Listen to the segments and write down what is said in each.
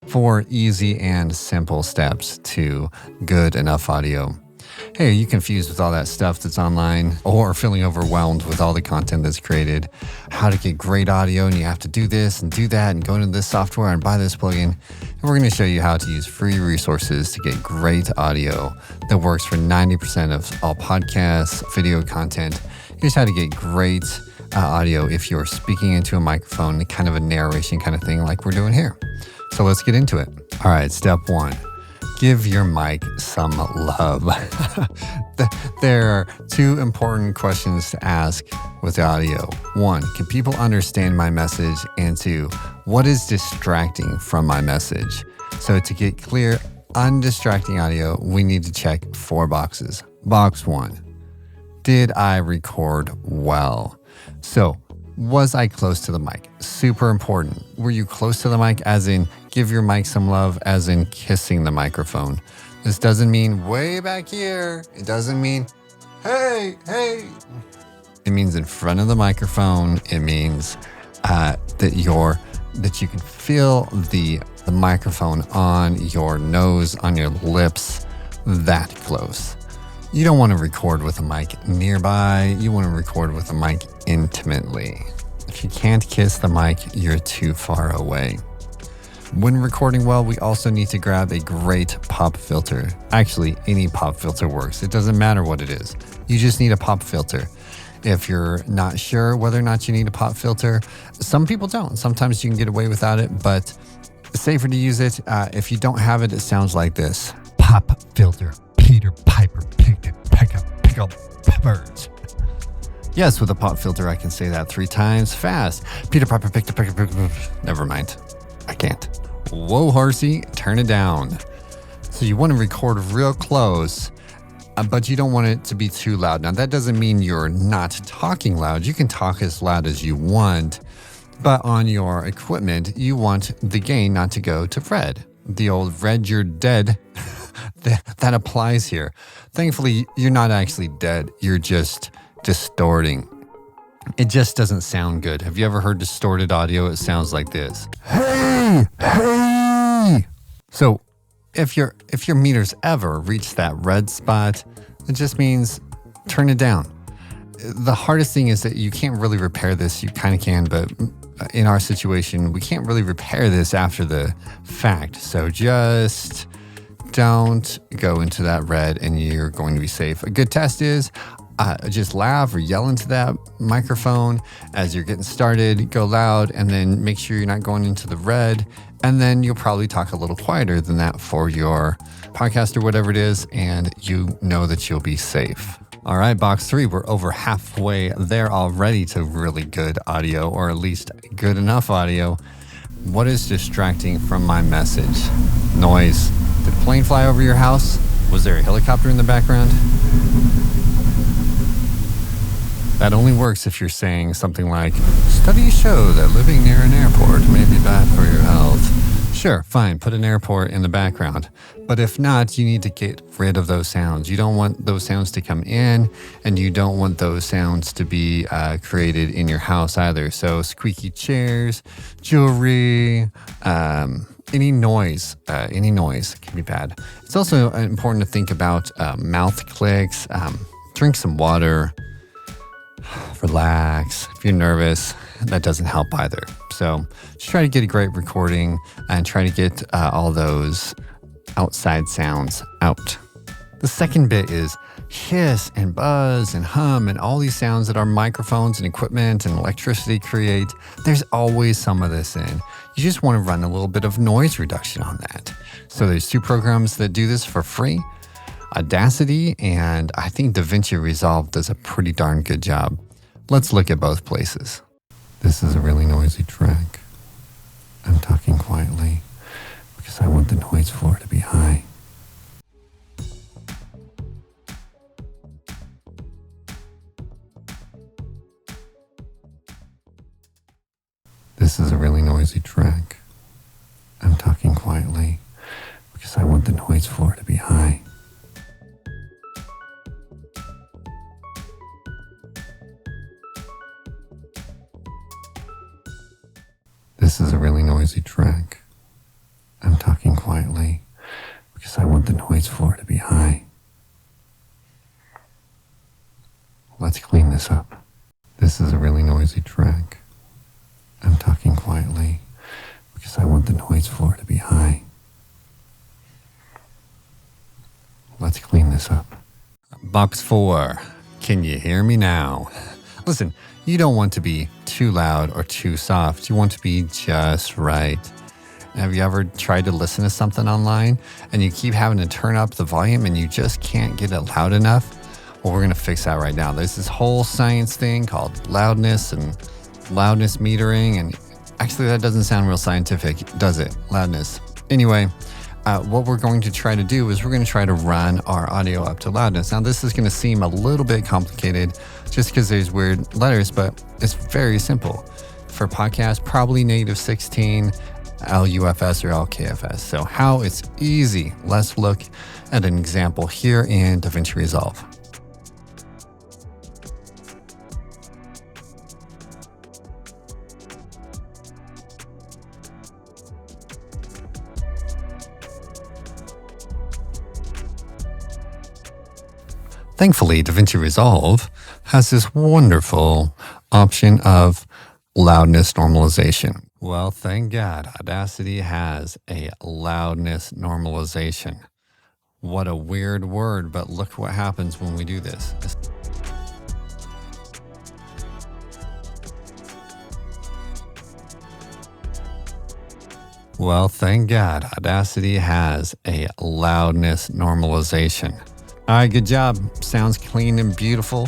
4 easy and simple steps to good enough audio. Hey, are you confused with all that stuff that's online or feeling overwhelmed with all the content that's created? How to get great audio, and you have to do this and do that and go into this software and buy this plugin. And we're going to show you how to use free resources to get great audio that works for 90% of all podcasts, video content. Here's how to get great audio if you're speaking into a microphone, kind of a narration kind of thing like we're doing here. So let's get into it. All right, step 1. Give your mic some love. There are 2 important questions to ask with audio. 1, can people understand my message? And 2, what is distracting from my message? So to get clear, undistracting audio, we need to check 4 boxes. Box 1, did I record well? So was I close to the mic? Super important. Were you close to the mic, as in give your mic some love, as in kissing the microphone? This doesn't mean way back here. It doesn't mean, hey. It means in front of the microphone. It means that you can feel the microphone on your nose, on your lips, that close. You don't want to record with a mic nearby. You want to record with a mic intimately. If you can't kiss the mic, you're too far away. When recording well, we also need to grab a great pop filter. Actually, any pop filter works. It doesn't matter what it is. You just need a pop filter. If you're not sure whether or not you need a pop filter, some people don't. Sometimes you can get away without it, but it's safer to use it. If you don't have it, it sounds like this. Pop filter. Peter Piper picked it. Pick up peppers. Yes, with a pop filter, I can say that 3 times fast. Peter Piper picked a Never mind. I can't. Whoa, horsey, turn it down. So you want to record real close, but you don't want it to be too loud. Now, that doesn't mean you're not talking loud. You can talk as loud as you want, but on your equipment, you want the gain not to go to red. The old red, you're dead. That applies here. Thankfully, you're not actually dead. You're just distorting. It just doesn't sound good. Have you ever heard distorted audio? It sounds like this. Hey. So if your meters ever reach that red spot, it just means turn it down. The hardest thing is that you can't really repair this. You kind of can, but in our situation, we can't really repair this after the fact. So just don't go into that red and you're going to be safe. A good test is just laugh or yell into that microphone as you're getting started. Go loud and then make sure you're not going into the red. And then you'll probably talk a little quieter than that for your podcast or whatever it is. And you know that you'll be safe. All right, box 3, we're over halfway there already to really good audio, or at least good enough audio. What is distracting from my message? Noise. Did a plane fly over your house? Was there a helicopter in the background? That only works if you're saying something like, studies show that living near an airport may be bad for your health. Sure, fine, put an airport in the background. But if not, you need to get rid of those sounds. You don't want those sounds to come in, and you don't want those sounds to be created in your house either. So squeaky chairs, jewelry, any noise can be bad. It's also important to think about mouth clicks. Drink some water. Relax. If you're nervous, that doesn't help either. So just try to get a great recording and try to get all those outside sounds out. The second bit is hiss and buzz and hum and all these sounds that our microphones and equipment and electricity create. There's always some of this in. You just want to run a little bit of noise reduction on that. So there's 2 programs that do this for free. Audacity, and I think DaVinci Resolve does a pretty darn good job. Let's look at both places. This is a really noisy track. I'm talking quietly because I want the noise floor to be high. This is a really noisy track. I'm talking quietly because I want the noise floor to be high. This is a really noisy track. I'm because I want the noise floor to be high. Let's clean this up. This is a really noisy track. I'm talking quietly because I want the noise floor to be high. Let's clean this up. Box 4. Can you hear me now? Listen, you don't want to be too loud or too soft. You want to be just right. Have you ever tried to listen to something online and you keep having to turn up the volume and you just can't get it loud enough? Well, we're going to fix that right now. There's this whole science thing called loudness and loudness metering. And actually, that doesn't sound real scientific, does it? Loudness. Anyway, what we're going to try to do is we're going to try to run our audio up to loudness. Now, this is going to seem a little bit complicated just because there's weird letters, but it's very simple. For podcast, probably native 16, LUFS or LKFS. So how it's easy. Let's look at an example here in DaVinci Resolve. Thankfully, DaVinci Resolve has this wonderful option of loudness normalization. Well, thank God, Audacity has a loudness normalization. What a weird word, but look what happens when we do this. Well, thank God, Audacity has a loudness normalization. All right, good job. Sounds clean and beautiful.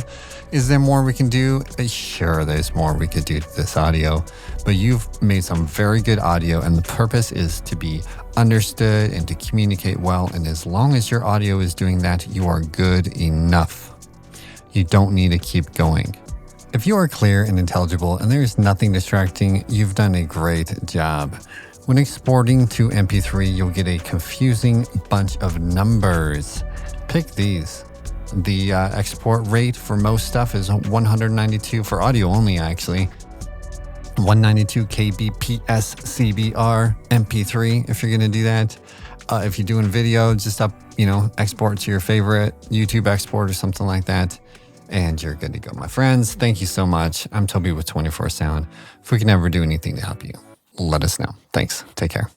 Is there more we can do? Sure, there's more we could do to this audio, but you've made some very good audio, and the purpose is to be understood and to communicate well. And as long as your audio is doing that, you are good enough. You don't need to keep going. If you are clear and intelligible and there's nothing distracting, you've done a great job. When exporting to MP3, you'll get a confusing bunch of numbers. Pick these. The export rate for most stuff is 192 for audio only, actually. 192 kbps CBR MP3 if you're going to do that. If you're doing video, just export to your favorite YouTube export or something like that. And you're good to go, my friends. Thank you so much. I'm Toby with 24 Sound. If we can ever do anything to help you, let us know. Thanks. Take care.